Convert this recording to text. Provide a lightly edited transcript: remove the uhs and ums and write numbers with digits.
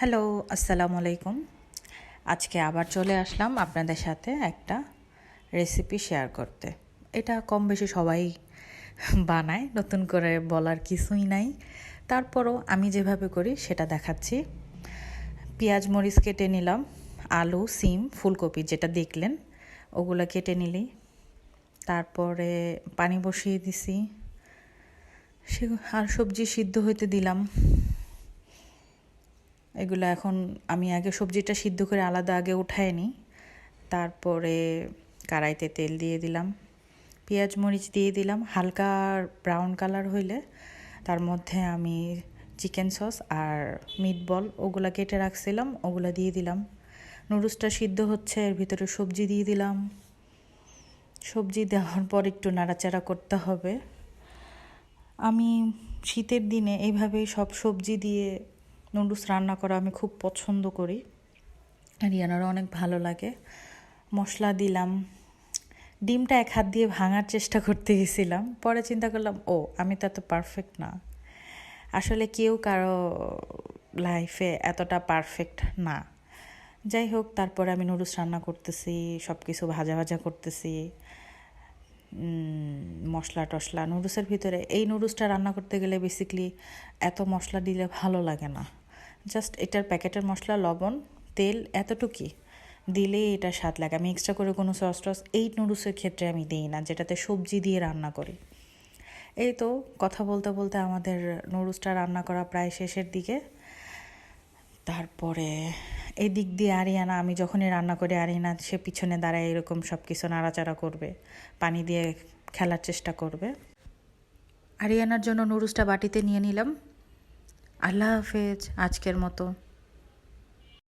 Hello, আসসালামু আলাইকুম। আজকে আবার চলে আসলাম আপনাদের সাথে একটা রেসিপি শেয়ার করতে। এটা কম বেশি সবাই বানায়, নতুন করে বলার কিছুই নাই। তারপরও আমি যেভাবে করি সেটা দেখাচ্ছি। পেঁয়াজ মরিচ কেটে নিলাম, আলু সিম ফুলকপি যেটা দেখলেন ওগুলো কেটে নিলি। তারপরে পানি বসিয়ে দিছি, আর সবজি সিদ্ধ হইতে দিলাম। এগুলো এখন আমি আগে সবজিটা সিদ্ধ করে আলাদা আগে উঠায় নিই। তারপরে কড়াইতে তেল দিয়ে দিলাম, পেঁয়াজ মরিচ দিয়ে দিলাম। হালকা ব্রাউন কালার হইলে তার মধ্যে আমি চিকেন সস আর মিট বল ওগুলো কেটে রাখছিলাম ওগুলো দিয়ে দিলাম। নুডলসটা সিদ্ধ হচ্ছে, এর ভিতরে সবজি দিয়ে দিলাম। সবজি দেওয়ার পর একটু নাড়াচাড়া করতে হবে। আমি শীতের দিনে এইভাবেই সব সবজি দিয়ে নুডলস রান্না করা আমি খুব পছন্দ করি, আর ইয়ানারও অনেক ভালো লাগে। মশলা দিলাম, ডিমটা এক হাত দিয়ে ভাঙার চেষ্টা করতে গেছিলাম, পরে চিন্তা করলাম আমি তো এত পারফেক্ট না। আসলে কেউ কারো লাইফে এতটা পারফেক্ট না। যাই হোক, তারপরে আমি নুডলস রান্না করতেছি, সব কিছু ভাজা ভাজা করতেছি, মশলা টশলা নুডলসের ভিতরে। এই নুডলসটা রান্না করতে গেলে বেসিক্যালি এত মশলা দিলে ভালো লাগে না। জাস্ট এটার প্যাকেটের মশলা, লবণ, তেল এতটুকুই দিলেই এটা স্বাদ লাগে। আমি এক্সট্রা করে কোনো সস টস এই নুডলসের ক্ষেত্রে আমি দিই না, যেটাতে সবজি দিয়ে রান্না করি। এই তো কথা বলতে বলতে আমাদের নুডলসটা রান্না করা প্রায় শেষের দিকে। তারপরে এই দিক দিয়ে আরিয়ানা, আমি যখনই রান্না করি আরিয়ানা সে পিছনে দাঁড়ায় এরকম সব কিছু নাড়াচাড়া করবে, পানি দিয়ে খেলার চেষ্টা করবে। আরিয়ানার জন্য নুডলসটা বাটিতে নিয়ে নিলাম। আল্লাহ হাফেজ আজকের মতো।